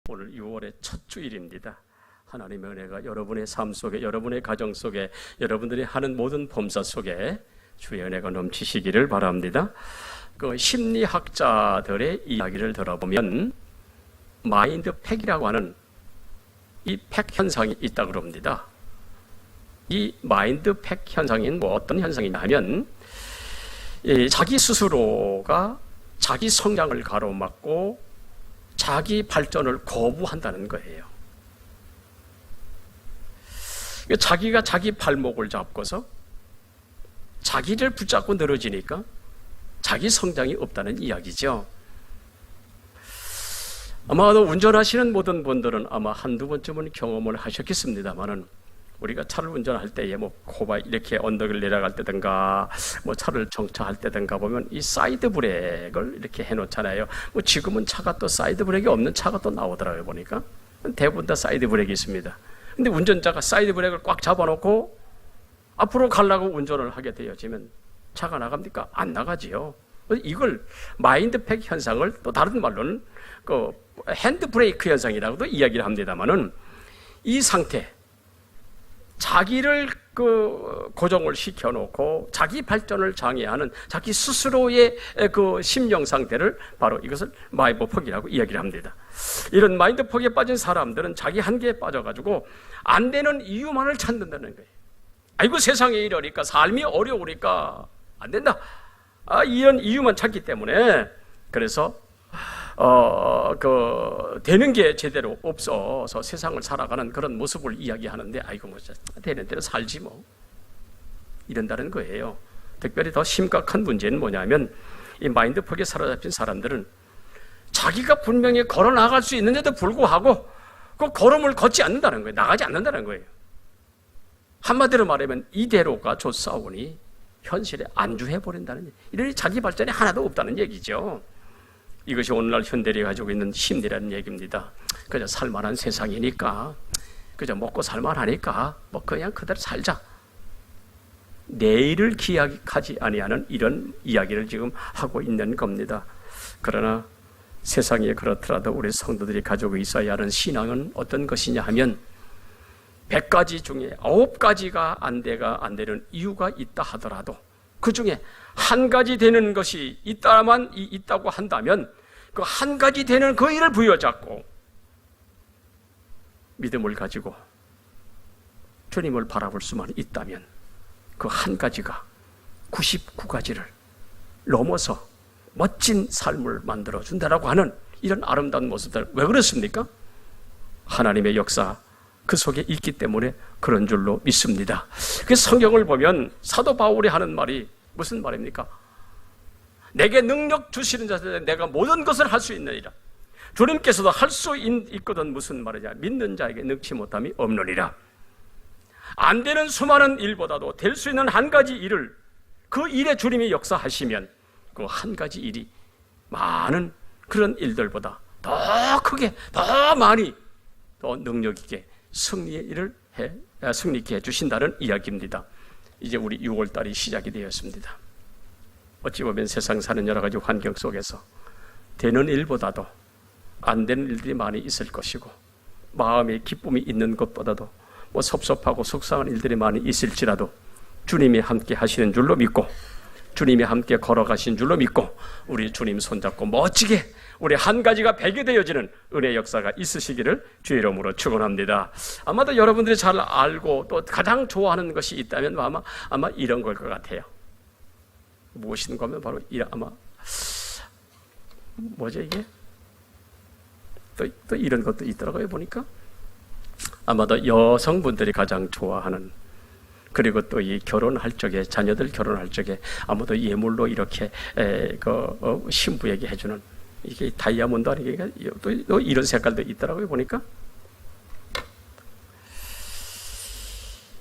오늘 6월의 첫 주일입니다. 하나님의 은혜가 여러분의 삶 속에, 여러분의 가정 속에, 여러분들이 하는 모든 범사 속에 주의 은혜가 넘치시기를 바랍니다. 그 심리학자들의 이야기를 들어보면 마인드 팩이라고 하는 이 팩 현상이 있다고 그럽니다. 이 마인드 팩 현상인 어떤 현상이냐 하면 자기 스스로가 자기 성장을 가로막고 자기 발전을 거부한다는 거예요. 자기가 자기 발목을 잡고서 자기를 붙잡고 늘어지니까 자기 성장이 없다는 이야기죠. 아마도 운전하시는 모든 분들은 아마 한두 번쯤은 경험을 하셨겠습니다만은 우리가 차를 운전할 때에 코바 이렇게 언덕을 내려갈 때든가 차를 정차할 때든가 보면 이 사이드 브레이크를 이렇게 해놓잖아요. 지금은 차가 또 사이드 브레이크 없는 차가 또 나오더라고요. 보니까 대부분 다 사이드 브레이크 있습니다. 근데 운전자가 사이드 브레이크를 꽉 잡아놓고 앞으로 가려고 운전을 하게 되어지면 차가 나갑니까? 안 나가지요. 이걸 마인드팩 현상을 또 다른 말로는 그 핸드 브레이크 현상이라고도 이야기를 합니다만은 이 상태, 자기를 고정을 시켜놓고 자기 발전을 장애하는 자기 스스로의 그 심령 상태를 바로 이것을 마인드폭이라고 이야기를 합니다. 이런 마인드폭에 빠진 사람들은 자기 한계에 빠져가지고 안 되는 이유만을 찾는다는 거예요. 아이고 세상에 이러니까 삶이 어려우니까 안 된다. 이런 이유만 찾기 때문에 그래서 되는 게 제대로 없어서 세상을 살아가는 그런 모습을 이야기하는데 아이고 되는 대로 살지 이런다는 거예요. 특별히 더 심각한 문제는 뭐냐면 이 마인드폭에 사로잡힌 사람들은 자기가 분명히 걸어 나갈 수 있는데도 불구하고 그 걸음을 걷지 않는다는 거예요. 나가지 않는다는 거예요. 한마디로 말하면 이대로가 좋사오니 현실에 안주해버린다는, 이러니 자기 발전이 하나도 없다는 얘기죠. 이것이 오늘날 현대인이 가지고 있는 심리라는 얘기입니다. 그저 살만한 세상이니까, 그저 먹고 살만하니까 그냥 그대로 살자. 내일을 기약하지 아니하는 이런 이야기를 지금 하고 있는 겁니다. 그러나 세상에 그렇더라도 우리 성도들이 가지고 있어야 하는 신앙은 어떤 것이냐 하면 100가지 중에 9가지가 안 되는 이유가 있다 하더라도 그 중에 한 가지 되는 것이 있다고 한다면 그 한 가지 되는 그 일을 부여잡고 믿음을 가지고 주님을 바라볼 수만 있다면 그 한 가지가 99가지를 넘어서 멋진 삶을 만들어준다라고 하는 이런 아름다운 모습들. 왜 그렇습니까? 하나님의 역사 그 속에 있기 때문에 그런 줄로 믿습니다. 그래서 성경을 보면 사도 바울이 하는 말이 무슨 말입니까? 내게 능력 주시는 자들에 내가 모든 것을 할 수 있느니라. 주님께서도 할 수 있거든. 무슨 말이냐? 믿는 자에게 능치 못함이 없느니라. 안 되는 수많은 일보다도 될 수 있는 한 가지 일을, 그 일에 주님이 역사하시면 그 한 가지 일이 많은 그런 일들보다 더 크게, 더 많이, 더 능력 있게 승리의 일을 승리케 해주신다는 이야기입니다. 이제 우리 6월달이 시작이 되었습니다. 어찌 보면 세상 사는 여러 가지 환경 속에서 되는 일보다도 안 되는 일들이 많이 있을 것이고, 마음에 기쁨이 있는 것보다도 섭섭하고 속상한 일들이 많이 있을지라도 주님이 함께 하시는 줄로 믿고, 주님이 함께 걸어가신 줄로 믿고, 우리 주님 손잡고 멋지게 우리 한 가지가 100이 되어지는 은혜 역사가 있으시기를 주의 이름으로 축원합니다. 아마도 여러분들이 잘 알고 또 가장 좋아하는 것이 있다면 아마 이런 걸 것 같아요. 무엇인가 하면 바로 아마 뭐죠 이게? 또 이런 것도 있더라고요. 보니까 아마도 여성분들이 가장 좋아하는, 그리고 또 이 결혼할 적에, 자녀들 결혼할 적에 아마도 예물로 이렇게 신부에게 해주는 이게 다이아몬드 아니겠습니까? 또 이런 색깔도 있더라고요. 보니까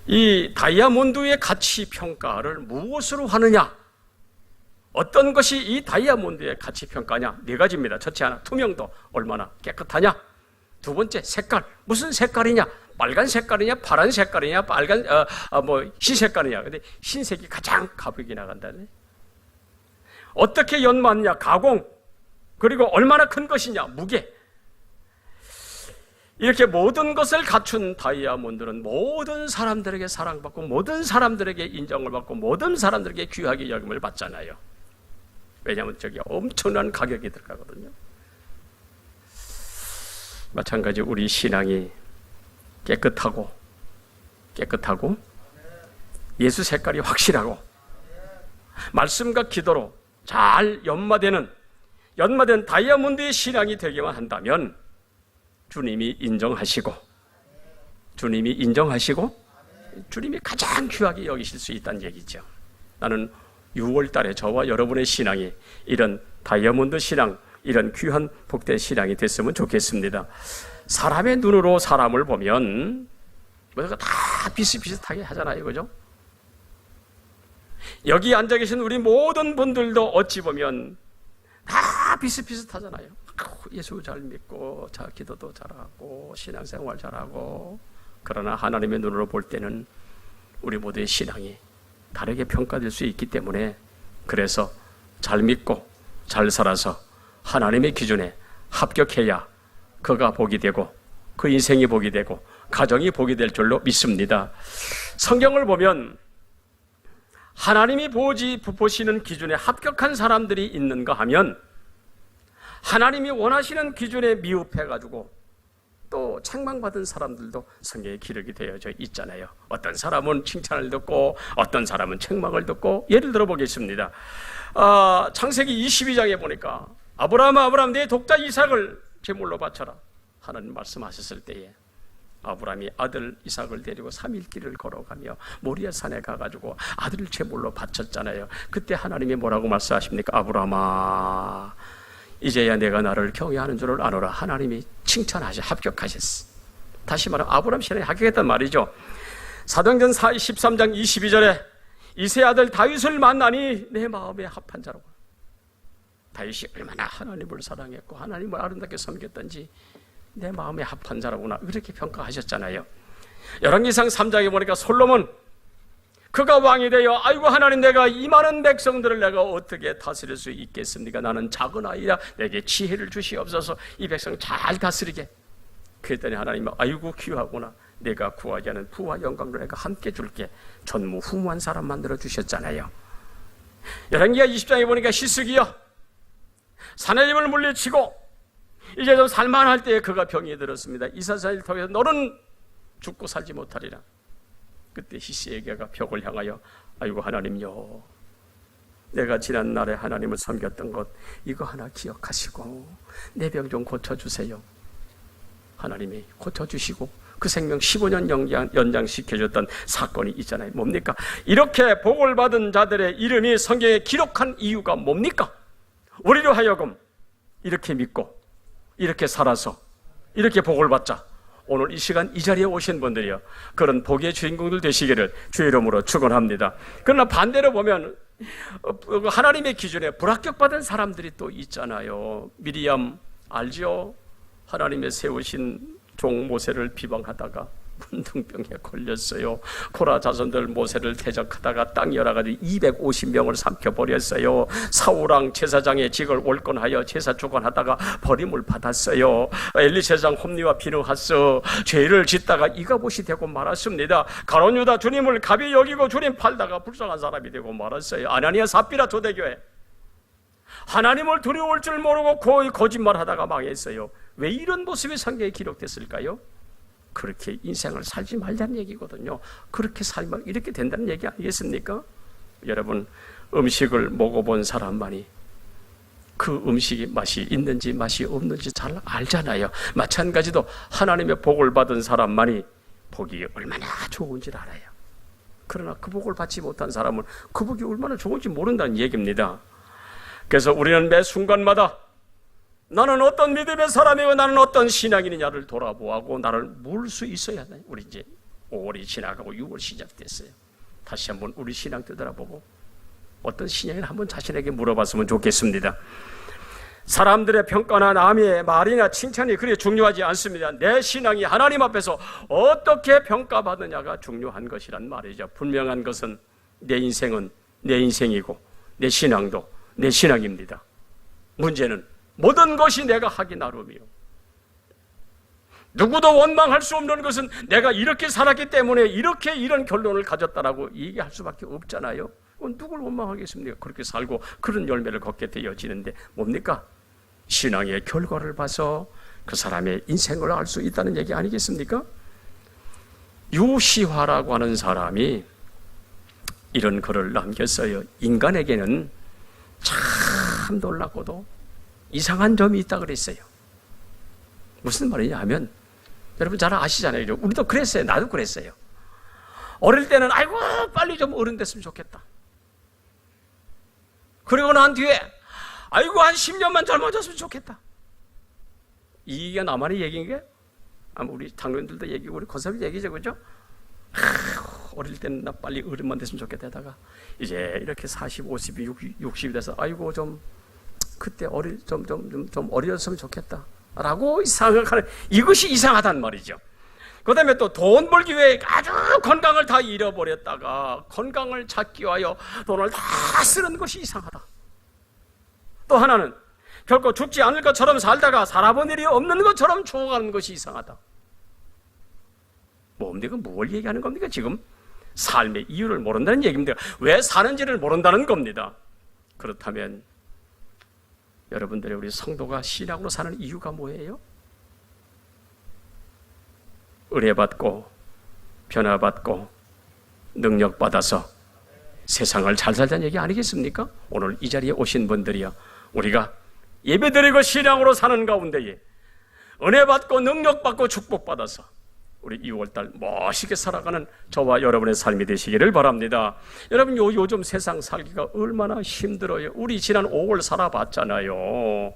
이 다이아몬드의 가치 평가를 무엇으로 하느냐? 어떤 것이 이 다이아몬드의 가치 평가냐? 4가지입니다. 첫째 하나, 투명도, 얼마나 깨끗하냐? 두 번째, 색깔, 무슨 색깔이냐? 빨간 색깔이냐, 파란 색깔이냐, 흰 색깔이냐. 근데 흰색이 가장 가격이 나간다네. 어떻게 연마하느냐, 가공, 그리고 얼마나 큰 것이냐, 무게. 이렇게 모든 것을 갖춘 다이아몬드는 모든 사람들에게 사랑받고 모든 사람들에게 인정을 받고 모든 사람들에게 귀하게 여김을 받잖아요. 왜냐하면 저기 엄청난 가격이 들어가거든요. 마찬가지 우리 신앙이 깨끗하고 예수 색깔이 확실하고 말씀과 기도로 잘 연마된 다이아몬드의 신앙이 되기만 한다면 주님이 인정하시고 주님이 가장 귀하게 여기실 수 있다는 얘기죠. 나는 6월 달에 저와 여러분의 신앙이 이런 다이아몬드 신앙, 이런 귀한 복된 신앙이 됐으면 좋겠습니다. 사람의 눈으로 사람을 보면 뭐가 다 비슷비슷하게 하잖아요. 그죠? 여기 앉아 계신 우리 모든 분들도 어찌 보면 다 비슷비슷하잖아요. 예수 잘 믿고 기도도 잘하고 신앙생활 잘하고, 그러나 하나님의 눈으로 볼 때는 우리 모두의 신앙이 다르게 평가될 수 있기 때문에, 그래서 잘 믿고 잘 살아서 하나님의 기준에 합격해야 그가 복이 되고 그 인생이 복이 되고 가정이 복이 될 줄로 믿습니다. 성경을 보면 하나님이 보시는 기준에 합격한 사람들이 있는가 하면 하나님이 원하시는 기준에 미흡해가지고 또 책망받은 사람들도 성경에 기록이 되어져 있잖아요. 어떤 사람은 칭찬을 듣고 어떤 사람은 책망을 듣고, 예를 들어 보겠습니다. 창세기 22장에 보니까 아브라함 내 독자 이삭을 제물로 바쳐라 하나님 말씀하셨을 때에 아브라함이 아들 이삭을 데리고 3일 길을 걸어가며 모리아 산에 가가지고 아들을 제물로 바쳤잖아요. 그때 하나님이 뭐라고 말씀하십니까? 아브라함아, 이제야 내가 나를 경외하는 줄을 아노라. 하나님이 합격하셨어. 다시 말하면 아브라함 신앙이 합격했단 말이죠. 사도행전 13장 22절에 이세 아들 다윗을 만나니 내 마음에 합한 자라고. 다윗이 얼마나 하나님을 사랑했고 하나님을 아름답게 섬겼던지 내 마음에 합한 자라구나, 그렇게 평가하셨잖아요. 열왕기상 3장에 보니까 솔로몬, 그가 왕이 되어 아이고 하나님, 내가 이 많은 백성들을 내가 어떻게 다스릴 수 있겠습니까? 나는 작은 아이라 내게 지혜를 주시옵소서, 이 백성 잘 다스리게. 그랬더니 하나님은 아이고 귀하구나, 내가 구하지 않은 부와 영광을 내가 함께 줄게. 전무후무한 사람 만들어 주셨잖아요. 열왕기하 20장에 보니까 시스기야 사내림을 물리치고 이제 좀 살만할 때에 그가 병이 들었습니다. 이사사를 통해서 너는 죽고 살지 못하리라. 그때 히스기야가 벽을 향하여 아이고 하나님요, 내가 지난 날에 하나님을 섬겼던 것 이거 하나 기억하시고 내 병 좀 고쳐주세요. 하나님이 고쳐주시고 그 생명 15년 연장시켜줬던 사건이 있잖아요. 뭡니까? 이렇게 복을 받은 자들의 이름이 성경에 기록한 이유가 뭡니까? 우리로 하여금 이렇게 믿고 이렇게 살아서 이렇게 복을 받자. 오늘 이 시간 이 자리에 오신 분들이요, 그런 복의 주인공들 되시기를 주의 이름으로 축원합니다. 그러나 반대로 보면 하나님의 기준에 불합격받은 사람들이 또 있잖아요. 미리암 알죠? 하나님의 세우신 종 모세를 비방하다가 문둥병에 걸렸어요. 코라 자손들 모세를 대적하다가 땅 열어가지고 250명을 삼켜버렸어요. 사우랑 제사장의 직을 올건하여 제사 주관하다가 버림을 받았어요. 엘리세장 홈리와 비느하스 죄를 짓다가 이가봇이 되고 말았습니다. 가룟 유다 주님을 가비 여기고 주님 팔다가 불쌍한 사람이 되고 말았어요. 아나니아 삽비라 초대교회 하나님을 두려울 줄 모르고 거의 거짓말하다가 망했어요. 왜 이런 모습이 성경에 기록됐을까요? 그렇게 인생을 살지 말자는 얘기거든요. 그렇게 살면 이렇게 된다는 얘기 아니겠습니까? 여러분, 음식을 먹어본 사람만이 그 음식이 맛이 있는지 맛이 없는지 잘 알잖아요. 마찬가지로 하나님의 복을 받은 사람만이 복이 얼마나 좋은지를 알아요. 그러나 그 복을 받지 못한 사람은 그 복이 얼마나 좋은지 모른다는 얘기입니다. 그래서 우리는 매 순간마다 나는 어떤 믿음의 사람이고 나는 어떤 신앙인이냐를 돌아보고 나를 물 수 있어야 하나요? 우리 이제 5월이 지나가고 6월 시작됐어요. 다시 한번 우리 신앙 되돌아보고 어떤 신앙인을 한번 자신에게 물어봤으면 좋겠습니다. 사람들의 평가나 남의 말이나 칭찬이 그리 중요하지 않습니다. 내 신앙이 하나님 앞에서 어떻게 평가받느냐가 중요한 것이란 말이죠. 분명한 것은 내 인생은 내 인생이고 내 신앙도 내 신앙입니다. 문제는 모든 것이 내가 하기 나름이요, 누구도 원망할 수 없는 것은 내가 이렇게 살았기 때문에 이렇게 이런 결론을 가졌다라고 얘기할 수밖에 없잖아요. 누굴 원망하겠습니까? 그렇게 살고 그런 열매를 걷게 되어지는데 뭡니까? 신앙의 결과를 봐서 그 사람의 인생을 알 수 있다는 얘기 아니겠습니까? 유시화라고 하는 사람이 이런 글을 남겼어요. 인간에게는 참 놀랍고도 이상한 점이 있다 그랬어요. 무슨 말이냐 하면 여러분 잘 아시잖아요. 우리도 그랬어요. 나도 그랬어요. 어릴 때는 아이고 빨리 좀 어른 됐으면 좋겠다. 그리고 난 뒤에 아이고 한 10년만 젊어졌으면 좋겠다. 이게 나만의 얘기인 게 아마 우리 장로님들도 얘기고 우리 권사님도 얘기죠. 그죠? 어릴 때는 나 빨리 어른만 됐으면 좋겠다 하다가 이제 이렇게 40, 50, 60이 돼서 아이고 좀 그때 좀 어렸으면 좋겠다 라고 생각하는 이것이 이상하단 말이죠. 그 다음에 또 돈 벌기 위해 아주 건강을 다 잃어버렸다가 건강을 찾기 위하여 돈을 다 쓰는 것이 이상하다. 또 하나는 결코 죽지 않을 것처럼 살다가 살아본 일이 없는 것처럼 죽어가는 것이 이상하다. 뭡니까? 뭘 얘기하는 겁니까? 지금 삶의 이유를 모른다는 얘기입니다. 왜 사는지를 모른다는 겁니다. 그렇다면 여러분들의 우리 성도가 신앙으로 사는 이유가 뭐예요? 은혜받고 변화받고 능력받아서 세상을 잘 살자는 얘기 아니겠습니까? 오늘 이 자리에 오신 분들이요, 우리가 예배드리고 신앙으로 사는 가운데에 은혜받고 능력받고 축복받아서 우리 2월달 멋있게 살아가는 저와 여러분의 삶이 되시기를 바랍니다. 여러분 요즘 세상 살기가 얼마나 힘들어요. 우리 지난 5월 살아봤잖아요.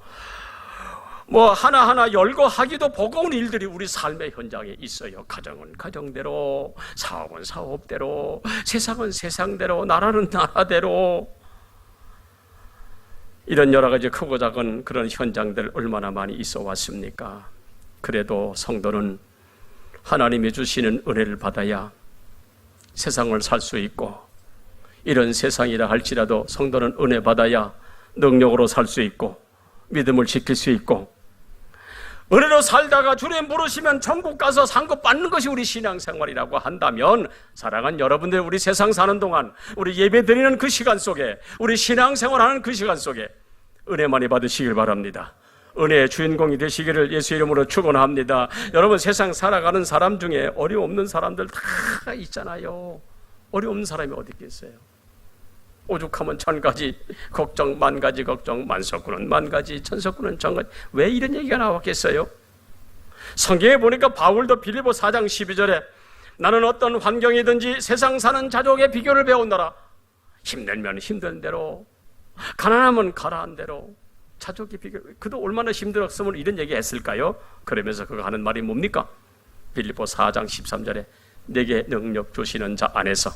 뭐 하나하나 열고 하기도 버거운 일들이 우리 삶의 현장에 있어요. 가정은 가정대로, 사업은 사업대로, 세상은 세상대로, 나라는 나라대로, 이런 여러 가지 크고 작은 그런 현장들 얼마나 많이 있어 왔습니까? 그래도 성도는 하나님이 주시는 은혜를 받아야 세상을 살 수 있고, 이런 세상이라 할지라도 성도는 은혜 받아야 능력으로 살 수 있고 믿음을 지킬 수 있고, 은혜로 살다가 주님 부르시면 천국 가서 상급 받는 것이 우리 신앙생활이라고 한다면, 사랑하는 여러분들, 우리 세상 사는 동안 우리 예배 드리는 그 시간 속에, 우리 신앙생활하는 그 시간 속에 은혜 많이 받으시길 바랍니다. 은혜의 주인공이 되시기를 예수 이름으로 축원합니다. 여러분, 세상 살아가는 사람 중에 어려움 없는 사람들 다 있잖아요. 어려움 없는 사람이 어디 있겠어요? 오죽하면 천가지 걱정, 만가지 걱정, 만석구는 만가지, 천석구는 천가지. 왜 이런 얘기가 나왔겠어요? 성경에 보니까 바울도 빌립보 4장 12절에 나는 어떤 환경이든지 세상 사는 자족의 비결을 배운다라. 힘들면 힘든 대로, 가난하면 가난한 대로, 자족의 비결. 그도 얼마나 힘들었으면 이런 얘기 했을까요? 그러면서 그가 하는 말이 뭡니까? 빌립보 4장 13절에 내게 능력 주시는 자 안에서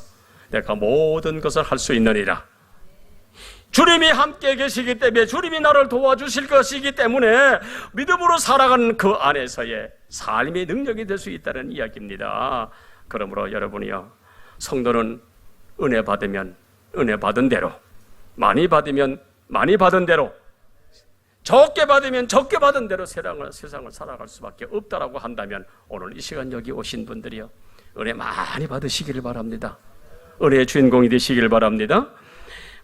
내가 모든 것을 할 수 있느니라. 주님이 함께 계시기 때문에, 주님이 나를 도와주실 것이기 때문에 믿음으로 살아가는 그 안에서의 삶의 능력이 될 수 있다는 이야기입니다. 그러므로 여러분이요, 성도는 은혜 받으면 은혜 받은 대로, 많이 받으면 많이 받은 대로, 적게 받으면 적게 받은 대로 세상을 살아갈 수밖에 없다라고 한다면, 오늘 이 시간 여기 오신 분들이요, 은혜 많이 받으시기를 바랍니다. 은혜의 주인공이 되시길 바랍니다.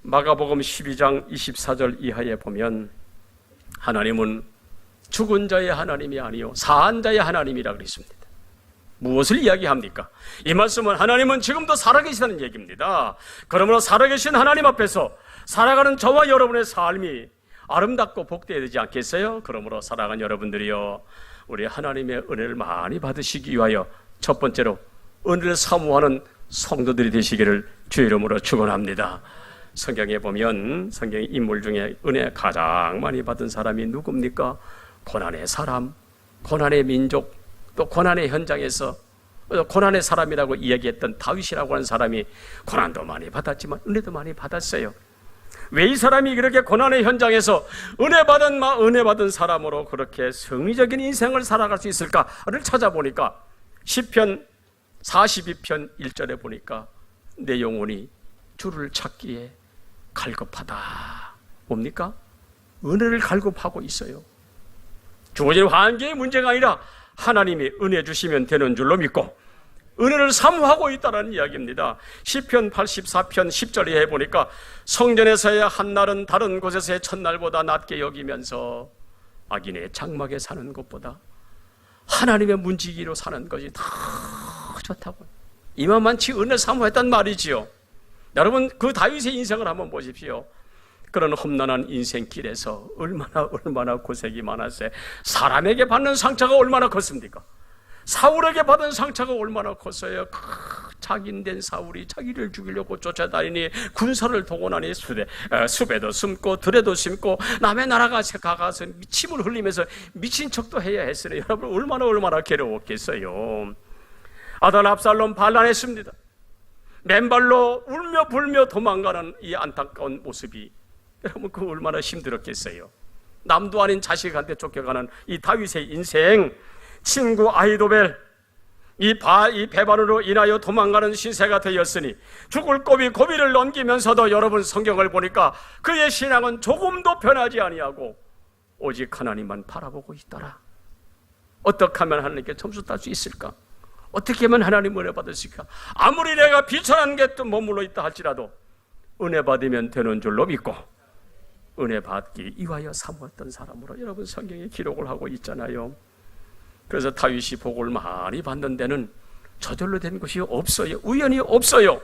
마가복음 12장 24절 이하에 보면 하나님은 죽은 자의 하나님이 아니요 사한 자의 하나님이라 그랬습니다. 무엇을 이야기합니까? 이 말씀은 하나님은 지금도 살아계시다는 얘기입니다. 그러므로 살아계신 하나님 앞에서 살아가는 저와 여러분의 삶이 아름답고 복되어야 되지 않겠어요? 그러므로 사랑하는 여러분들이요, 우리 하나님의 은혜를 많이 받으시기 위하여 첫 번째로 은혜를 사모하는 성도들이 되시기를 주의 이름으로 축원합니다. 성경에 보면 성경 인물 중에 은혜 가장 많이 받은 사람이 누굽니까? 고난의 사람, 고난의 민족, 또 고난의 현장에서 고난의 사람이라고 이야기했던 다윗이라고 하는 사람이 고난도 많이 받았지만 은혜도 많이 받았어요. 왜 이 사람이 그렇게 고난의 현장에서 은혜 받은 사람으로 그렇게 성리적인 인생을 살아갈 수 있을까를 찾아보니까 시편 42편 1절에 보니까 내 영혼이 주를 찾기에 갈급하다. 뭡니까? 은혜를 갈급하고 있어요. 주어진 환경의 문제가 아니라 하나님이 은혜 주시면 되는 줄로 믿고 은혜를 사모하고 있다는 이야기입니다. 시편 84편 10절에 해보니까 성전에서의 한날은 다른 곳에서의 첫날보다 낮게 여기면서 악인의 장막에 사는 것보다 하나님의 문지기로 사는 것이 더 좋다고, 이만만치 은혜 사모했단 말이지요. 여러분, 그 다윗의 인생을 한번 보십시오. 그런 험난한 인생길에서 얼마나 고생이 많았어요. 사람에게 받는 상처가 얼마나 컸습니까? 사울에게 받은 상처가 얼마나 컸어요. 작인된 사울이 자기를 죽이려고 쫓아다니니 군사를 동원하니 숲에도 숨고 들에도 숨고 남의 나라가 가서 침을 흘리면서 미친 척도 해야 했으니 여러분 얼마나 괴로웠겠어요. 아들 압살롬 반란했습니다. 맨발로 울며 불며 도망가는 이 안타까운 모습이 여러분 그 얼마나 힘들었겠어요. 남도 아닌 자식한테 쫓겨가는 이 다윗의 인생, 친구 아히도벨 이 배반으로 인하여 도망가는 신세가 되었으니 죽을 고비를 넘기면서도 여러분 성경을 보니까 그의 신앙은 조금도 변하지 아니하고 오직 하나님만 바라보고 있더라. 어떻게 하면 하나님께 점수 딸 수 있을까? 어떻게 하면 하나님 은혜 받을 수 있을까? 아무리 내가 비천한 게 또 머물러 있다 할지라도 은혜 받으면 되는 줄로 믿고 은혜 받기 이와여 사모했던 사람으로 여러분 성경에 기록을 하고 있잖아요. 그래서 다윗이 복을 많이 받는 데는 저절로 된 것이 없어요. 우연이 없어요.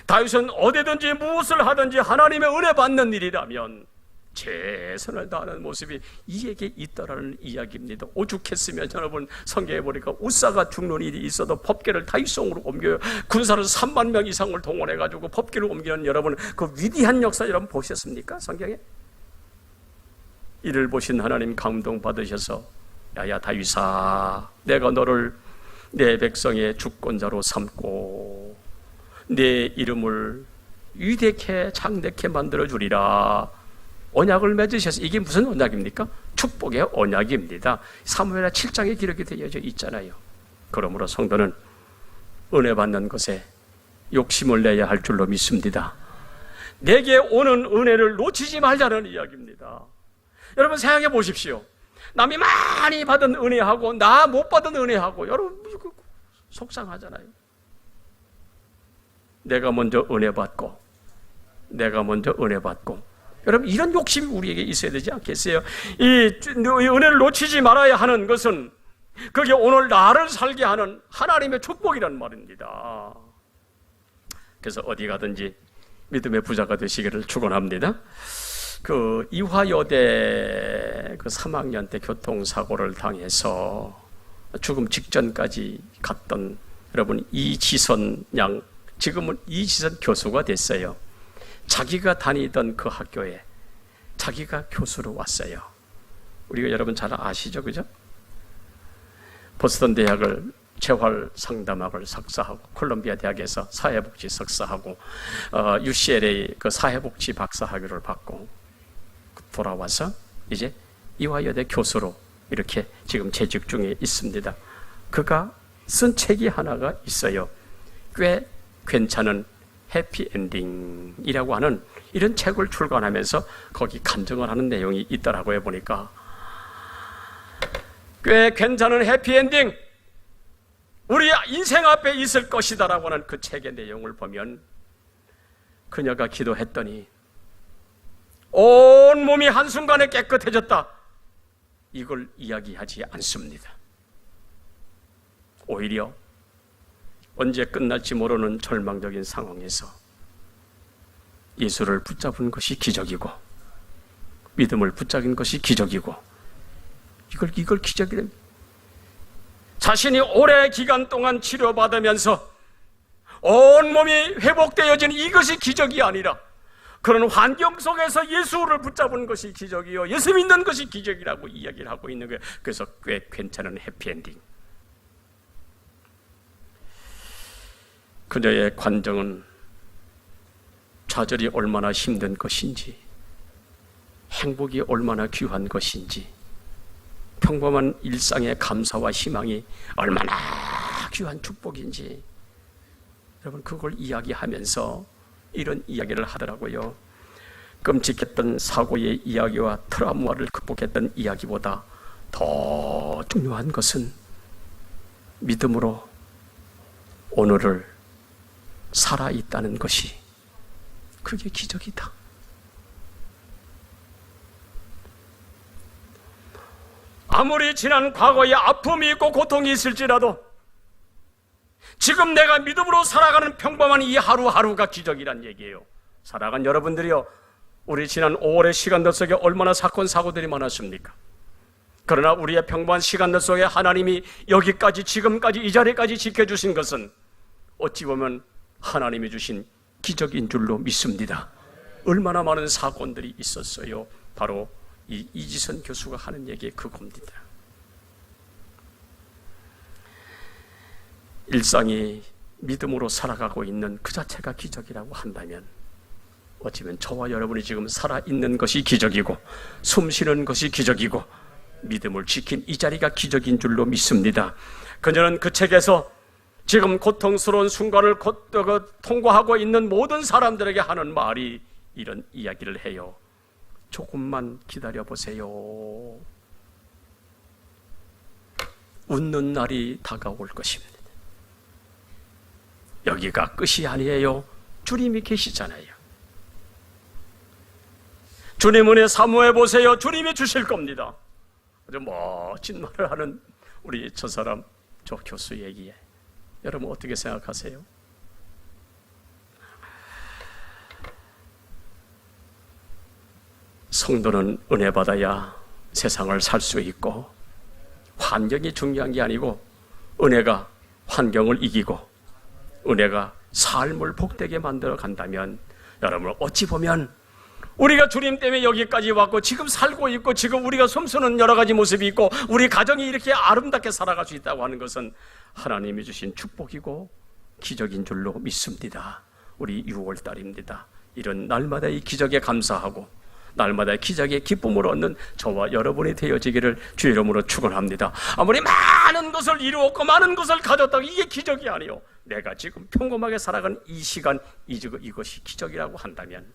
다윗은 어디든지 무엇을 하든지 하나님의 은혜 받는 일이라면 최선을 다하는 모습이 이에게 있다라는 이야기입니다. 오죽했으면 여러분 성경에 보니까 우사가 죽는 일이 있어도 법궤를 다윗성으로 옮겨요. 군사를 3만 명 이상을 동원해가지고 법궤를 옮기는 여러분 그 위대한 역사 여러분 보셨습니까? 성경에? 이를 보신 하나님 감동 받으셔서 야야 다윗아, 내가 너를 내 백성의 주권자로 삼고 내 이름을 위대케 장대케 만들어 주리라. 언약을 맺으셔서 이게 무슨 언약입니까? 축복의 언약입니다. 사무엘하 7장에 기록이 되어져 있잖아요. 그러므로 성도는 은혜 받는 것에 욕심을 내야 할 줄로 믿습니다. 내게 오는 은혜를 놓치지 말자는 이야기입니다. 여러분 생각해 보십시오. 남이 많이 받은 은혜하고 나 못 받은 은혜하고 여러분 속상하잖아요. 내가 먼저 은혜 받고 여러분 이런 욕심이 우리에게 있어야 되지 않겠어요? 이 은혜를 놓치지 말아야 하는 것은 그게 오늘 나를 살게 하는 하나님의 축복이란 말입니다. 그래서 어디 가든지 믿음의 부자가 되시기를 축원합니다. 그 이화여대 그 3학년 때 교통사고를 당해서 죽음 직전까지 갔던 여러분 이지선 양, 지금은 이지선 교수가 됐어요. 자기가 다니던 그 학교에 자기가 교수로 왔어요. 우리가 여러분 잘 아시죠, 그죠? 보스턴 대학을 재활 상담학을 석사하고 콜롬비아 대학에서 사회복지 석사하고 UCLA 그 사회복지 박사학위를 받고 돌아와서 이제 이화여대 교수로 이렇게 지금 재직 중에 있습니다. 그가 쓴 책이 하나가 있어요. 꽤 괜찮은 해피엔딩이라고 하는 이런 책을 출간하면서 거기 간증을 하는 내용이 있더라고요. 보니까 꽤 괜찮은 해피엔딩, 우리 인생 앞에 있을 것이다라고 하는 그 책의 내용을 보면 그녀가 기도했더니 온 몸이 한순간에 깨끗해졌다, 이걸 이야기하지 않습니다. 오히려 언제 끝날지 모르는 절망적인 상황에서 예수를 붙잡은 것이 기적이고 믿음을 붙잡은 것이 기적이고 이걸 기적이래. 자신이 오래 기간 동안 치료받으면서 온몸이 회복되어진 이것이 기적이 아니라 그런 환경 속에서 예수를 붙잡은 것이 기적이요, 예수 믿는 것이 기적이라고 이야기를 하고 있는 거예요. 그래서 꽤 괜찮은 해피엔딩. 그녀의 관정은 좌절이 얼마나 힘든 것인지, 행복이 얼마나 귀한 것인지, 평범한 일상의 감사와 희망이 얼마나 귀한 축복인지 여러분 그걸 이야기하면서 이런 이야기를 하더라고요. 끔찍했던 사고의 이야기와 트라우마를 극복했던 이야기보다 더 중요한 것은 믿음으로 오늘을 살아있다는 것이, 그게 기적이다. 아무리 지난 과거에 아픔이 있고 고통이 있을지라도 지금 내가 믿음으로 살아가는 평범한 이 하루하루가 기적이란 얘기예요. 살아간 여러분들이요, 우리 지난 5월의 시간들 속에 얼마나 사건 사고들이 많았습니까? 그러나 우리의 평범한 시간들 속에 하나님이 여기까지, 지금까지, 이 자리까지 지켜주신 것은 어찌 보면 하나님이 주신 기적인 줄로 믿습니다. 얼마나 많은 사건들이 있었어요. 바로 이 이지선 교수가 하는 얘기의 그겁니다. 일상이 믿음으로 살아가고 있는 그 자체가 기적이라고 한다면, 어찌면 저와 여러분이 지금 살아있는 것이 기적이고 숨 쉬는 것이 기적이고 믿음을 지킨 이 자리가 기적인 줄로 믿습니다. 그녀는 그 책에서 지금 고통스러운 순간을 통과하고 있는 모든 사람들에게 하는 말이 이런 이야기를 해요. 조금만 기다려보세요. 웃는 날이 다가올 것입니다. 여기가 끝이 아니에요. 주님이 계시잖아요. 주님 은혜 사모해 보세요. 주님이 주실 겁니다. 아주 멋진 말을 하는 우리 저 사람, 저 교수 얘기에 여러분 어떻게 생각하세요? 성도는 은혜 받아야 세상을 살 수 있고, 환경이 중요한 게 아니고 은혜가 환경을 이기고 은혜가 삶을 복되게 만들어 간다면, 여러분 어찌 보면 우리가 주님 때문에 여기까지 왔고 지금 살고 있고 지금 우리가 숨쉬는 여러 가지 모습이 있고 우리 가정이 이렇게 아름답게 살아갈 수 있다고 하는 것은 하나님이 주신 축복이고 기적인 줄로 믿습니다. 우리 6월달입니다. 이런 날마다 이 기적에 감사하고 날마다 기적의 기쁨을 얻는 저와 여러분이 되어지기를 주의 이름으로 축원합니다. 아무리 많은 것을 이루었고 많은 것을 가졌다고 이게 기적이 아니요, 내가 지금 평범하게 살아가는 이 시간, 이것이 기적이라고 한다면,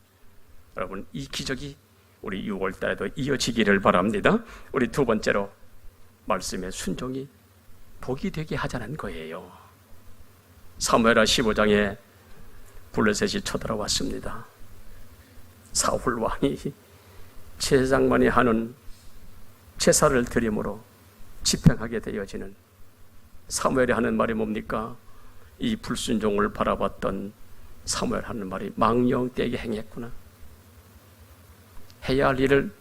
여러분 이 기적이 우리 6월달에도 이어지기를 바랍니다. 우리 두 번째로 말씀의 순종이 복이 되게 하자는 거예요. 사무엘하 15장에 블레셋이 쳐들어왔습니다. 사울 왕이 제사장만이 하는 제사를 드림으로 집행하게 되어지는, 사무엘이 하는 말이 뭡니까? 이 불순종을 바라봤던 사무엘 하는 말이 망령되게 행했구나. 해야 할 일을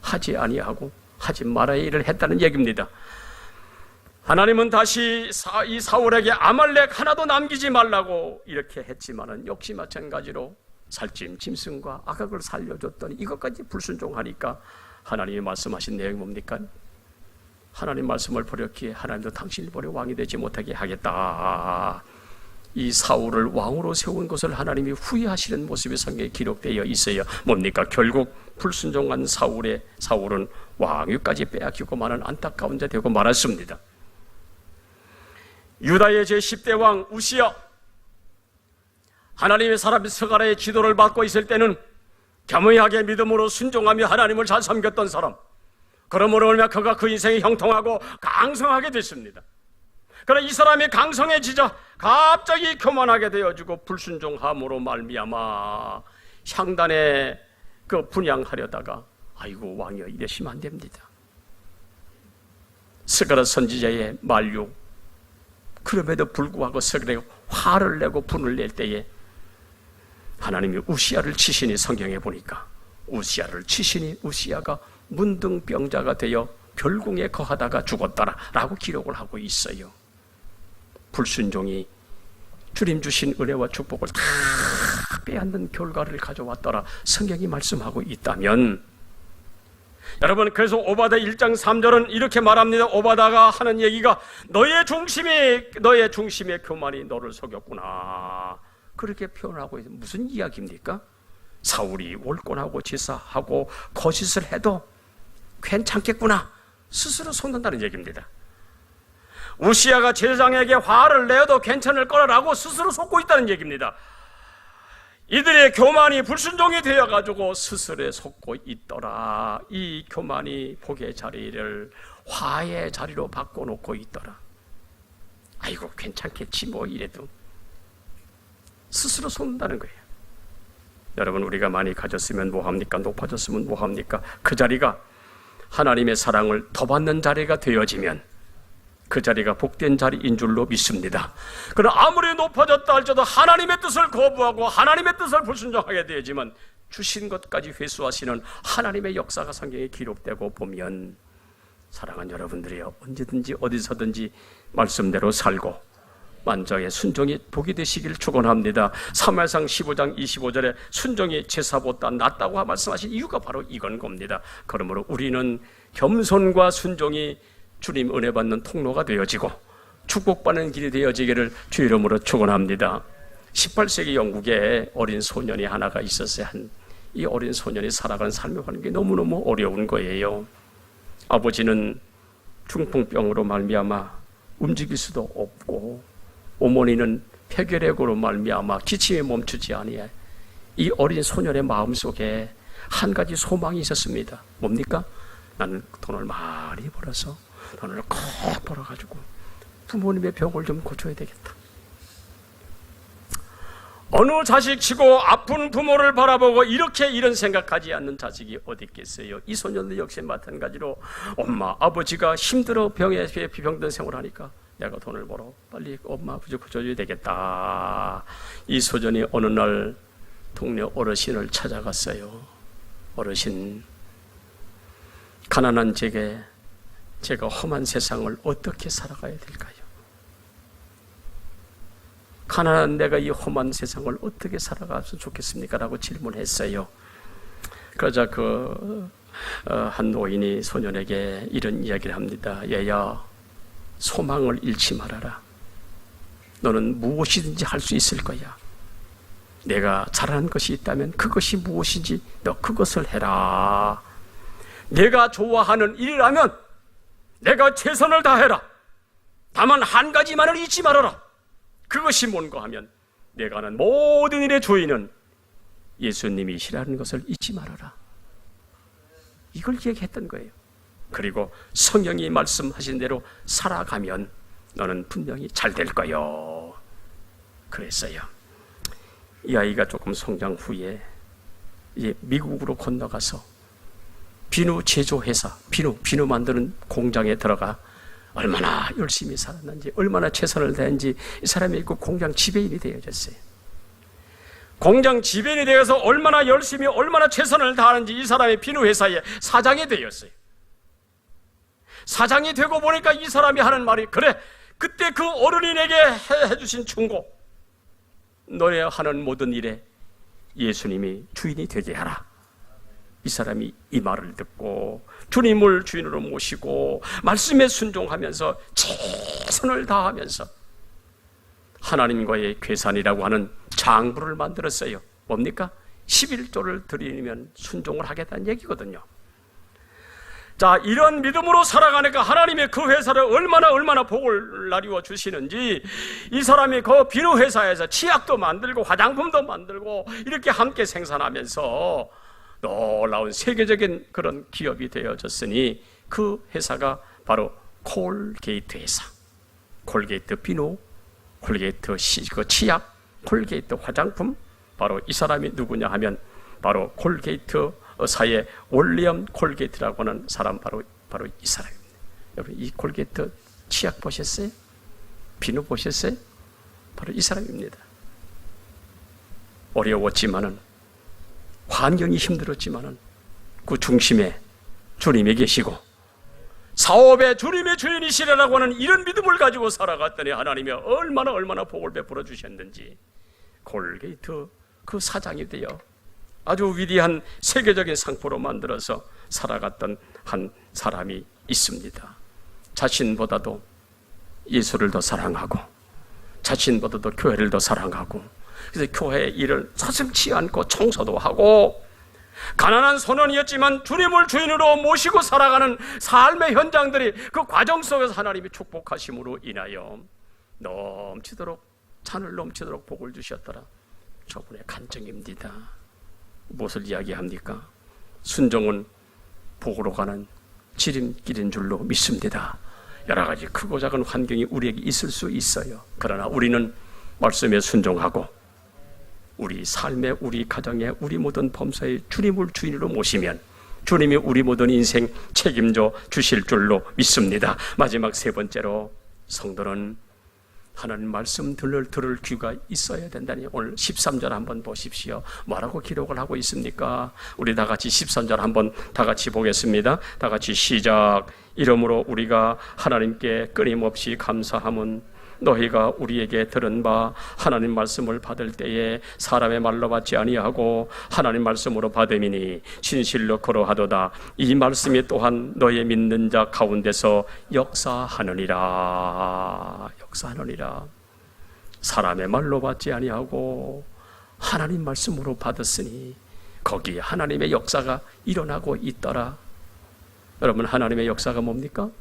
하지 아니하고 하지 말아야 할 일을 했다는 얘기입니다. 하나님은 다시 이 사울에게 아말렉 하나도 남기지 말라고 이렇게 했지만은 역시 마찬가지로 살찜 짐승과 아각을 살려줬더니 이것까지 불순종하니까 하나님이 말씀하신 내용이 뭡니까? 하나님 말씀을 버렸기에 하나님도 당신을 버려 왕이 되지 못하게 하겠다. 이 사울을 왕으로 세운 것을 하나님이 후회하시는 모습이 성경에 기록되어 있어요. 뭡니까? 결국 불순종한 사울은 왕위까지 빼앗기고 마는 안타까운 자 되고 말았습니다. 유다의 제10대 왕 우시야, 하나님의 사람 스가랴의 지도를 받고 있을 때는 겸허하게 믿음으로 순종하며 하나님을 잘 섬겼던 사람, 그러므로 얼마 그가 그 인생이 형통하고 강성하게 됐습니다. 그러나 이 사람이 강성해지자 갑자기 교만하게 되어지고 불순종함으로 말미암아 향단에 그 분향하려다가 아이고 왕이여 이러시면 안 됩니다. 스가랴 선지자의 만류, 그럼에도 불구하고 스가랴가 화를 내고 분을 낼 때에 하나님이 우시야를 치시니, 성경에 보니까 우시야를 치시니 우시야가 문둥병자가 되어 별궁에 거하다가 죽었다라고 기록을 하고 있어요. 불순종이 주님 주신 은혜와 축복을 다 빼앗는 결과를 가져왔더라 성경이 말씀하고 있다면, 여러분 그래서 오바다 1장 3절은 이렇게 말합니다. 오바다가 하는 얘기가 너의 중심의 교만이 너를 속였구나, 그렇게 표현하고 있어요. 무슨 이야기입니까? 사울이 월권하고 지사하고 거짓을 해도 괜찮겠구나 스스로 속는다는 얘기입니다. 우시야가 제사장에게 화를 내어도 괜찮을 거라고 스스로 속고 있다는 얘기입니다. 이들의 교만이 불순종이 되어가지고 스스로에 속고 있더라. 이 교만이 복의 자리를 화의 자리로 바꿔놓고 있더라. 아이고 괜찮겠지 뭐 이래도 스스로 속는다는 거예요. 여러분, 우리가 많이 가졌으면 뭐합니까? 높아졌으면 뭐합니까? 그 자리가 하나님의 사랑을 더 받는 자리가 되어지면 그 자리가 복된 자리인 줄로 믿습니다. 그러나 아무리 높아졌다 할지라도 하나님의 뜻을 거부하고 하나님의 뜻을 불순종하게 되지만 주신 것까지 회수하시는 하나님의 역사가 성경에 기록되고 보면, 사랑하는 여러분들이요, 언제든지 어디서든지 말씀대로 살고 만장의 순종이 복이 되시길 축원합니다. 사무엘상 15장 25절에 순종이 제사보다 낫다고 말씀하신 이유가 바로 이건 겁니다. 그러므로 우리는 겸손과 순종이 주님 은혜 받는 통로가 되어지고 축복받는 길이 되어지기를 주 이름으로 축원합니다. 18세기 영국에 어린 소년이 하나가 있었어요. 이 어린 소년이 살아가는 삶을 하는 게 너무너무 어려운 거예요. 아버지는 중풍병으로 말미암아 움직일 수도 없고, 어머니는 폐결핵으로 말미암아 기침에 멈추지 아니해. 이 어린 소년의 마음속에 한 가지 소망이 있었습니다. 뭡니까? 나는 돈을 많이 벌어서 돈을 꼭 벌어가지고 부모님의 병을 좀 고쳐야 되겠다. 어느 자식치고 아픈 부모를 바라보고 이런 생각하지 않는 자식이 어디 있겠어요? 이 소년도 역시 마찬가지로 엄마, 아버지가 힘들어 병든 생활하니까 내가 돈을 벌어 빨리 엄마, 아버지 고쳐줘야 되겠다. 이 소년이 어느 날 동네 어르신을 찾아갔어요. 어르신, 가난한 제가 험한 세상을 어떻게 살아가야 될까요? 가난한 내가 이 험한 세상을 어떻게 살아가서 좋겠습니까? 라고 질문했어요. 그러자 한 노인이 소년에게 이런 이야기를 합니다. 얘야, 소망을 잃지 말아라. 너는 무엇이든지 할 수 있을 거야. 내가 잘하는 것이 있다면 그것이 무엇인지 너 그것을 해라. 내가 좋아하는 일이라면 내가 최선을 다해라. 다만 한 가지만을 잊지 말아라. 그것이 뭔가 하면 내가 하는 모든 일의 주인은 예수님이시라는 것을 잊지 말아라. 이걸 얘기했던 거예요. 그리고 성경이 말씀하신 대로 살아가면 너는 분명히 잘 될 거요. 그랬어요. 이 아이가 조금 성장 후에 이제 미국으로 건너가서 비누 제조회사, 비누 만드는 공장에 들어가 얼마나 열심히 살았는지, 얼마나 최선을 다했는지 이 사람이 그 공장 지배인이 되어졌어요. 공장 지배인이 되어서 얼마나 열심히, 얼마나 최선을 다하는지 이 사람이 비누회사의 사장이 되었어요. 사장이 되고 보니까 이 사람이 하는 말이, 그래, 그때 그 어른이 내게 해주신 충고, 너의 하는 모든 일에 예수님이 주인이 되게 하라. 이 사람이 이 말을 듣고 주님을 주인으로 모시고 말씀에 순종하면서 최선을 다하면서 하나님과의 괴산이라고 하는 장부를 만들었어요. 뭡니까? 11조를 드리면 순종을 하겠다는 얘기거든요. 자, 이런 믿음으로 살아가니까 하나님의 그 회사를 얼마나 복을 나리워 주시는지, 이 사람이 그 비누 회사에서 치약도 만들고 화장품도 만들고 이렇게 함께 생산하면서 놀라운 세계적인 그런 기업이 되어졌으니 그 회사가 바로 콜게이트 회사. 콜게이트 비누, 콜게이트 치약, 콜게이트 화장품. 바로 이 사람이 누구냐 하면 바로 콜게이트 사의 윌리엄 콜게이트라고 하는 사람, 바로 이 사람입니다. 여러분, 이 콜게이트 치약 보셨어요? 비누 보셨어요? 바로 이 사람입니다. 어려웠지만은, 환경이 힘들었지만은 그 중심에 주님이 계시고 사업에 주님의 주인이시라고 하는 이런 믿음을 가지고 살아갔더니 하나님이 얼마나 복을 베풀어 주셨는지, 콜게이트 그 사장이 되어 아주 위대한 세계적인 상표로 만들어서 살아갔던 한 사람이 있습니다. 자신보다도 예수를 더 사랑하고 자신보다도 교회를 더 사랑하고, 그래서 교회 일을 서슴지 않고 청소도 하고, 가난한 소년이었지만 주님을 주인으로 모시고 살아가는 삶의 현장들이 그 과정 속에서 하나님이 축복하심으로 인하여 넘치도록, 잔을 넘치도록 복을 주셨더라. 저분의 간증입니다. 무엇을 이야기합니까? 순종은 복으로 가는 지름길인 줄로 믿습니다. 여러 가지 크고 작은 환경이 우리에게 있을 수 있어요. 그러나 우리는 말씀에 순종하고 우리 삶에, 우리 가정에, 우리 모든 범사에 주님을 주인으로 모시면 주님이 우리 모든 인생 책임져 주실 줄로 믿습니다. 마지막 세 번째로, 성도는 하나님 말씀 들을 귀가 있어야 된다니. 오늘 13절 한번 보십시오. 뭐라고 기록을 하고 있습니까? 우리 다 같이 13절 한번 다 같이 보겠습니다. 다 같이 시작. 이러므로 우리가 하나님께 끊임없이 감사함은 너희가 우리에게 들은 바 하나님 말씀을 받을 때에 사람의 말로 받지 아니하고 하나님 말씀으로 받음이니 진실로 그러하도다. 이 말씀이 또한 너희 믿는 자 가운데서 역사하느니라. 사람의 말로 받지 아니하고 하나님 말씀으로 받았으니 거기에 하나님의 역사가 일어나고 있더라. 여러분, 하나님의 역사가 뭡니까?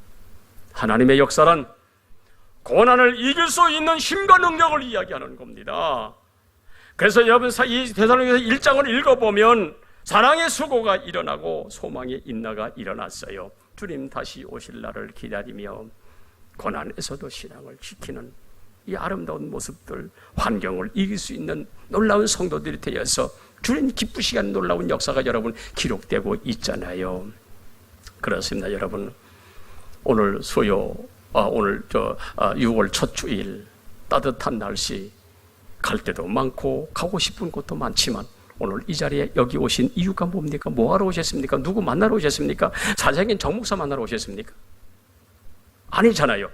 하나님의 역사란 고난을 이길 수 있는 힘과 능력을 이야기하는 겁니다. 그래서 여러분, 이 데살로니가서 1장을 읽어보면 사랑의 수고가 일어나고 소망의 인나가 일어났어요. 주님 다시 오실 날을 기다리며 고난에서도 신앙을 지키는 이 아름다운 모습들, 환경을 이길 수 있는 놀라운 성도들이 되어서 주님 기쁘시게 하는 놀라운 역사가 여러분 기록되고 있잖아요. 그렇습니다. 여러분, 오늘 6월 첫 주일 따뜻한 날씨, 갈 때도 많고 가고 싶은 곳도 많지만 오늘 이 자리에 여기 오신 이유가 뭡니까? 뭐하러 오셨습니까? 누구 만나러 오셨습니까? 잘생긴 정목사 만나러 오셨습니까? 아니잖아요.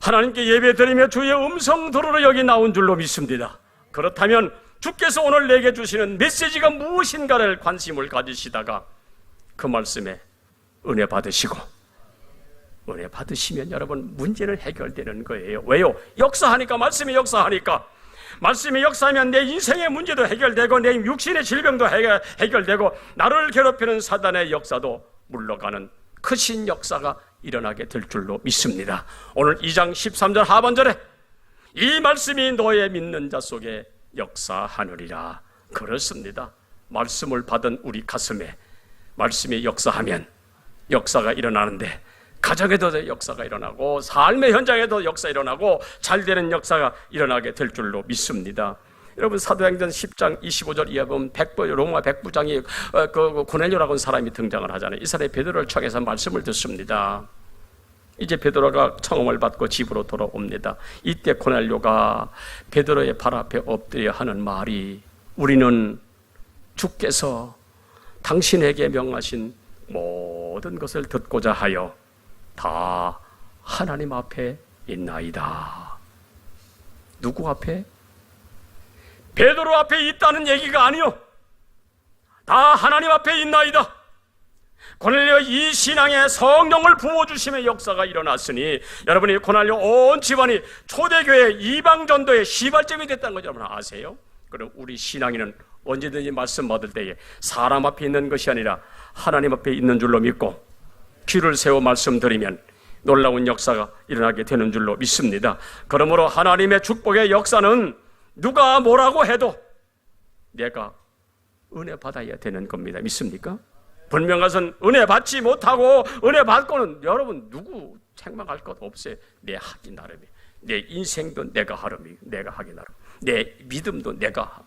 하나님께 예배드리며 주의 음성 들으러 여기 나온 줄로 믿습니다. 그렇다면 주께서 오늘 내게 주시는 메시지가 무엇인가를 관심을 가지시다가 그 말씀에 은혜 받으시고, 은혜 받으시면 여러분 문제는 해결되는 거예요. 왜요? 역사하니까, 말씀이 역사하니까. 말씀이 역사하면 내 인생의 문제도 해결되고 내 육신의 질병도 해결되고 나를 괴롭히는 사단의 역사도 물러가는 크신 역사가 일어나게 될 줄로 믿습니다. 오늘 2장 13절 하반절에 이 말씀이 너의 믿는 자 속에 역사하느리라. 그렇습니다. 말씀을 받은 우리 가슴에 말씀이 역사하면 역사가 일어나는데, 가정에도 역사가 일어나고 삶의 현장에도 역사 일어나고 잘되는 역사가 일어나게 될 줄로 믿습니다. 여러분, 사도행전 10장 25절 이하 보면 로마 백부장이 고넬료라고 하는 사람이 등장을 하잖아요. 이 사람이 베드로를 청해서 말씀을 듣습니다. 이제 베드로가 청음을 받고 집으로 돌아옵니다. 이때 고넬료가 베드로의 발 앞에 엎드려 하는 말이, 우리는 주께서 당신에게 명하신 모든 것을 듣고자 하여 다 하나님 앞에 있나이다. 누구 앞에? 베드로 앞에 있다는 얘기가 아니요, 다 하나님 앞에 있나이다. 고넬료 이 신앙에 성령을 부어주심의 역사가 일어났으니 여러분이 고넬료 온 집안이 초대교회 이방전도의 시발점이 됐다는 거 여러분 아세요? 그럼 우리 신앙인은 언제든지 말씀 받을 때에 사람 앞에 있는 것이 아니라 하나님 앞에 있는 줄로 믿고 귀를 세워 말씀드리면 놀라운 역사가 일어나게 되는 줄로 믿습니다. 그러므로 하나님의 축복의 역사는 누가 뭐라고 해도 내가 은혜 받아야 되는 겁니다. 믿습니까? 분명 것은 은혜 받지 못하고 은혜 받고는 여러분 누구 책망할 것 없어요. 내 하기 나름이에요. 내 인생도 내가 하기 나름, 내 믿음도 내가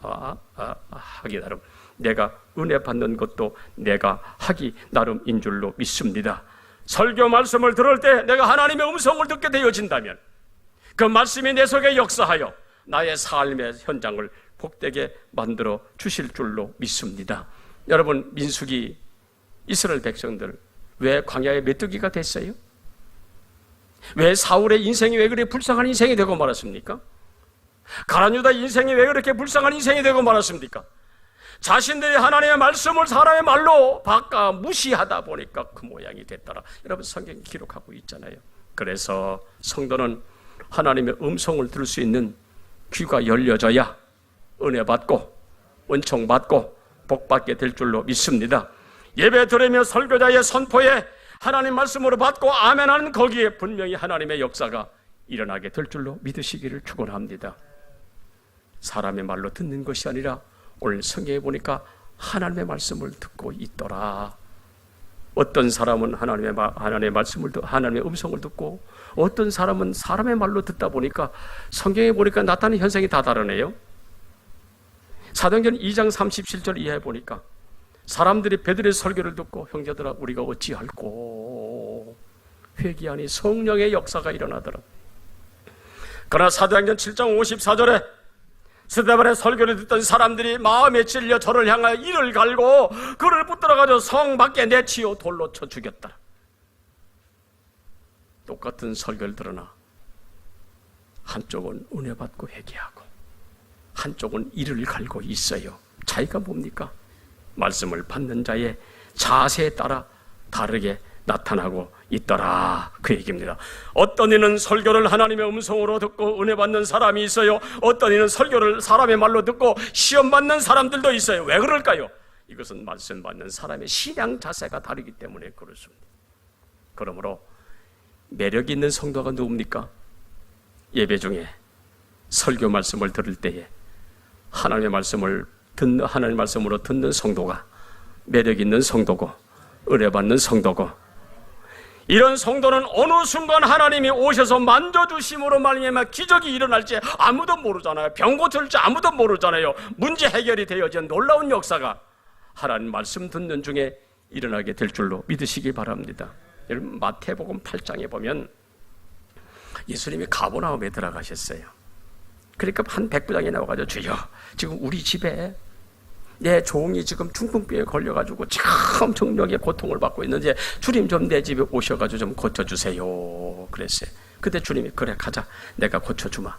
하기 나름, 내가 은혜 받는 것도 내가 하기 나름인 줄로 믿습니다. 설교 말씀을 들을 때 내가 하나님의 음성을 듣게 되어진다면 그 말씀이 내 속에 역사하여 나의 삶의 현장을 복되게 만들어 주실 줄로 믿습니다. 여러분, 민수기 이스라엘 백성들 왜 광야의 메뚜기가 됐어요? 왜 사울의 인생이 왜 그렇게 불쌍한 인생이 되고 말았습니까? 가룟 유다 인생이 왜 그렇게 불쌍한 인생이 되고 말았습니까? 자신들이 하나님의 말씀을 사람의 말로 바꿔 무시하다 보니까 그 모양이 됐더라. 여러분, 성경이 기록하고 있잖아요. 그래서 성도는 하나님의 음성을 들을 수 있는 귀가 열려져야 은혜 받고 은총 받고 복 받게 될 줄로 믿습니다. 예배 드리며 설교자의 선포에 하나님 말씀으로 받고 아멘하는 거기에 분명히 하나님의 역사가 일어나게 될 줄로 믿으시기를 축원합니다. 사람의 말로 듣는 것이 아니라 오늘 성경에 보니까 하나님의 말씀을 듣고 있더라. 어떤 사람은 하나님의 말씀을 하나님의 음성을 듣고, 어떤 사람은 사람의 말로 듣다 보니까 성경에 보니까 나타나는 현상이 다 다르네요. 사도행전 2장 37절 이하에 보니까 사람들이 베드로의 설교를 듣고 형제들아 우리가 어찌할꼬 회개하니 성령의 역사가 일어나더라. 그러나 사도행전 7장 54절에 스데반의 설교를 듣던 사람들이 마음에 찔려 저를 향하여 이를 갈고 그를 붙들어가지고 성 밖에 내치어 돌로 쳐 죽였다. 똑같은 설교를 들으나 한쪽은 은혜 받고 회개하고 한쪽은 이를 갈고 있어요. 차이가 뭡니까? 말씀을 받는 자의 자세에 따라 다르게 나타나고 있더라, 그 얘기입니다. 어떤 이는 설교를 하나님의 음성으로 듣고 은혜 받는 사람이 있어요. 어떤 이는 설교를 사람의 말로 듣고 시험 받는 사람들도 있어요. 왜 그럴까요? 이것은 말씀 받는 사람의 신앙 자세가 다르기 때문에 그렇습니다. 그러므로 매력 있는 성도가 누굽니까? 예배 중에 설교 말씀을 들을 때에 하나님의 말씀으로 듣는 성도가 매력 있는 성도고 은혜 받는 성도고, 이런 성도는 어느 순간 하나님이 오셔서 만져주심으로 말미암아 기적이 일어날지 아무도 모르잖아요. 병 고칠지 아무도 모르잖아요. 문제 해결이 되어진 놀라운 역사가 하나님 말씀 듣는 중에 일어나게 될 줄로 믿으시기 바랍니다. 여러분, 마태복음 8장에 보면 예수님이 가버나움에 들어가셨어요. 그러니까 한 백부장이 나와가지고 주여, 지금 우리 집에 내 종이 지금 중풍병에 걸려가지고 참 정력의 고통을 받고 있는데 주님 좀 내 집에 오셔가지고 좀 고쳐주세요 그랬어요. 그때 주님이 그래 가자, 내가 고쳐주마.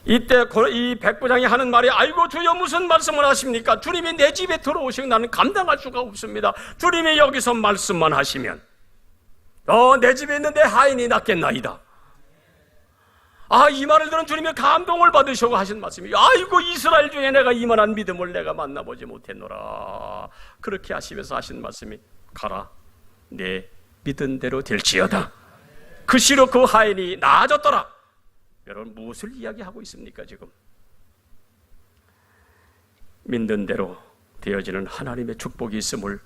이때 이 백부장이 하는 말이 아이고 주여 무슨 말씀을 하십니까? 주님이 내 집에 들어오시면 나는 감당할 수가 없습니다. 주님이 여기서 말씀만 하시면 내 집에 있는 내 하인이 낫겠나이다. 이 말을 들은 주님이 감동을 받으시고 하신 말씀이 아이고 이스라엘 중에 내가 이만한 믿음을 내가 만나보지 못했노라. 그렇게 하시면서 하신 말씀이 가라, 내 믿은 대로 될지어다. 그 시로 그 하인이 나아졌더라. 여러분, 무엇을 이야기하고 있습니까? 지금 믿는 대로 되어지는 하나님의 축복이 있음을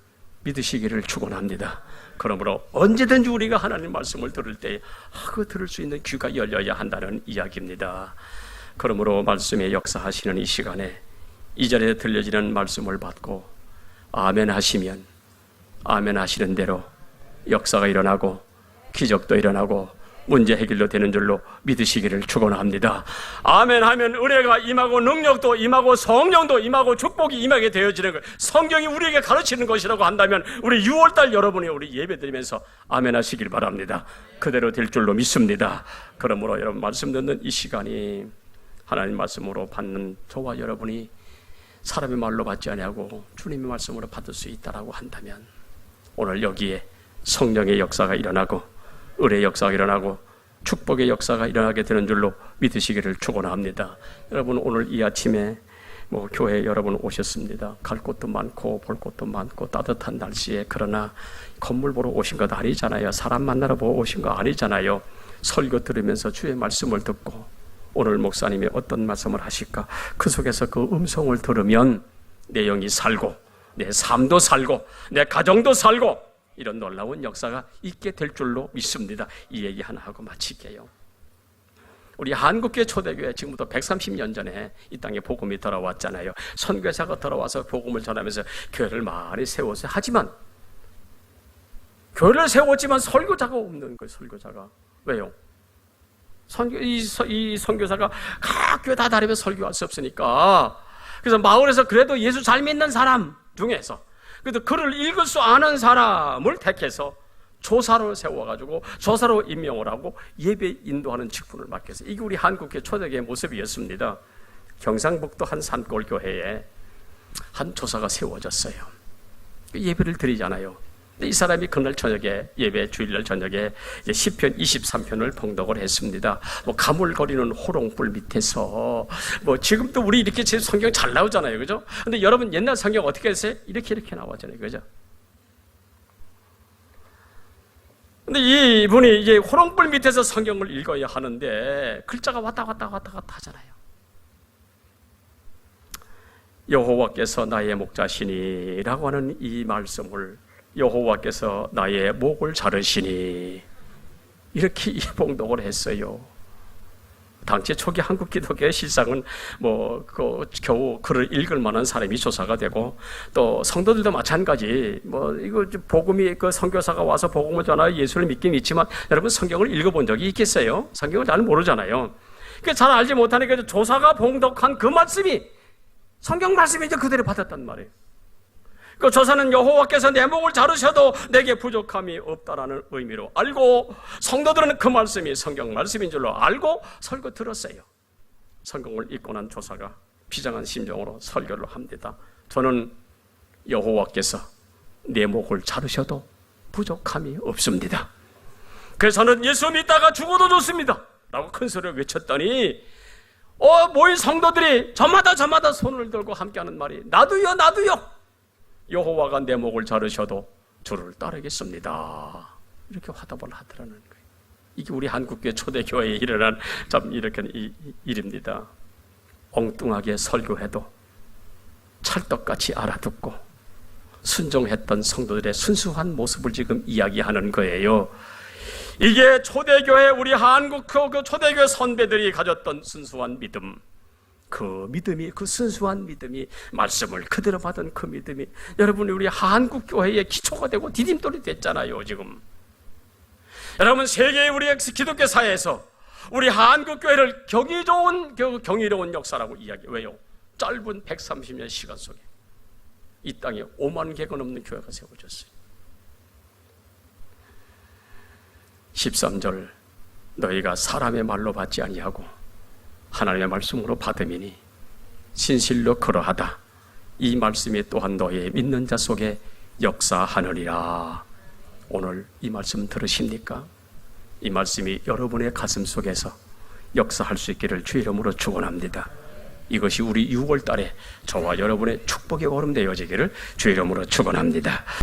믿으시기를 축원합니다. 그러므로 언제든지 우리가 하나님 말씀을 들을 때 그 들을 수 있는 귀가 열려야 한다는 이야기입니다. 그러므로 말씀의 역사하시는 이 시간에 이 자리에 들려지는 말씀을 받고 아멘 하시면 아멘 하시는 대로 역사가 일어나고 기적도 일어나고 문제 해결도 되는 줄로 믿으시기를 축원합니다. 아멘 하면 은혜가 임하고 능력도 임하고 성령도 임하고 축복이 임하게 되어지는 것, 성경이 우리에게 가르치는 것이라고 한다면 우리 6월달 여러분이 우리 예배드리면서 아멘 하시길 바랍니다. 그대로 될 줄로 믿습니다. 그러므로 여러분, 말씀 듣는 이 시간이 하나님 말씀으로 받는 저와 여러분이 사람의 말로 받지 아니하고 주님의 말씀으로 받을 수 있다라고 한다면 오늘 여기에 성령의 역사가 일어나고 은혜의 역사가 일어나고 축복의 역사가 일어나게 되는 줄로 믿으시기를 축원합니다. 여러분, 오늘 이 아침에 교회에 여러분 오셨습니다. 갈 곳도 많고 볼 곳도 많고 따뜻한 날씨에, 그러나 건물 보러 오신 것 아니잖아요. 사람 만나러 보러 오신 거 아니잖아요. 설교 들으면서 주의 말씀을 듣고 오늘 목사님이 어떤 말씀을 하실까, 그 속에서 그 음성을 들으면 내 영이 살고 내 삶도 살고 내 가정도 살고 이런 놀라운 역사가 있게 될 줄로 믿습니다. 이 얘기 하나 하고 마칠게요. 우리 한국교회 초대교회 지금부터 130년 전에 이 땅에 복음이 들어왔잖아요. 선교사가 들어와서 복음을 전하면서 교회를 많이 세웠어요. 하지만 교회를 세웠지만 설교자가 없는 거예요. 설교자가. 왜요? 이 선교사가 각 교회 다 다니며 설교할 수 없으니까, 그래서 마을에서 그래도 예수 잘 믿는 사람 중에서 그래도 글을 읽을 수 아는 사람을 택해서 조사로 세워가지고 조사로 임명을 하고 예배 인도하는 직분을 맡겼어요. 이게 우리 한국교회 초대교회의 모습이었습니다. 경상북도 한 산골 교회에 한 조사가 세워졌어요. 예배를 드리잖아요. 이 사람이 그날 저녁에 예배 주일날 저녁에 시편 23편을 봉독을 했습니다. 가물거리는 호롱불 밑에서 지금도 우리 이렇게 제 성경 잘 나오잖아요, 그죠? 근데 여러분 옛날 성경 어떻게 했어요? 이렇게 나왔잖아요, 그죠? 근데 이분이 이제 호롱불 밑에서 성경을 읽어야 하는데 글자가 왔다 갔다 하잖아요. 여호와께서 나의 목자시니 라고 하는 이 말씀을 여호와께서 나의 목을 자르시니 이렇게 봉독을 했어요. 당시 초기 한국 기독교의 실상은 겨우 글을 읽을 만한 사람이 조사가 되고, 또 성도들도 마찬가지, 이거 복음이 선교사가 와서 복음을 전하여 예수를 믿긴 있지만, 여러분 성경을 읽어본 적이 있겠어요? 성경을 잘 모르잖아요. 잘 알지 못하니까 조사가 봉독한 그 말씀이 성경 말씀이 이제 그대로 받았단 말이에요. 그 조사는 여호와께서 내 목을 자르셔도 내게 부족함이 없다라는 의미로 알고, 성도들은 그 말씀이 성경 말씀인 줄로 알고 설교 들었어요. 성경을 읽고 난 조사가 비장한 심정으로 설교를 합니다. 저는 여호와께서 내 목을 자르셔도 부족함이 없습니다. 그래서 저는 예수 믿다가 죽어도 좋습니다 라고 큰 소리를 외쳤더니 모인 성도들이 저마다 손을 들고 함께하는 말이 나도요 여호와가 내 목을 자르셔도 주를 따르겠습니다. 이렇게 화답을 하더라는 거예요. 이게 우리 한국교회 초대교회에 일어난 참 이렇게 일입니다. 엉뚱하게 설교해도 찰떡같이 알아듣고 순종했던 성도들의 순수한 모습을 지금 이야기하는 거예요. 이게 초대교회, 우리 한국 그 초대교회 선배들이 가졌던 순수한 믿음, 그 순수한 믿음이, 말씀을 그대로 받은 그 믿음이 여러분 우리 한국교회의 기초가 되고 디딤돌이 됐잖아요. 지금 여러분 세계의 우리 기독교 사회에서 우리 한국교회를 경이로운 역사라고 이야기해요. 왜요? 짧은 130년 시간 속에 이 땅에 5만 개가 넘는 교회가 세워졌어요. 13절 너희가 사람의 말로 받지 아니하고 하나님의 말씀으로 받음이니 진실로 그러하다. 이 말씀이 또한 너희 믿는 자 속에 역사하느니라. 오늘 이 말씀 들으십니까? 이 말씀이 여러분의 가슴 속에서 역사할 수 있기를 주의 이름으로 축원합니다. 이것이 우리 6월 달에 저와 여러분의 축복의 걸음 되어지기를 주의 이름으로 축원합니다.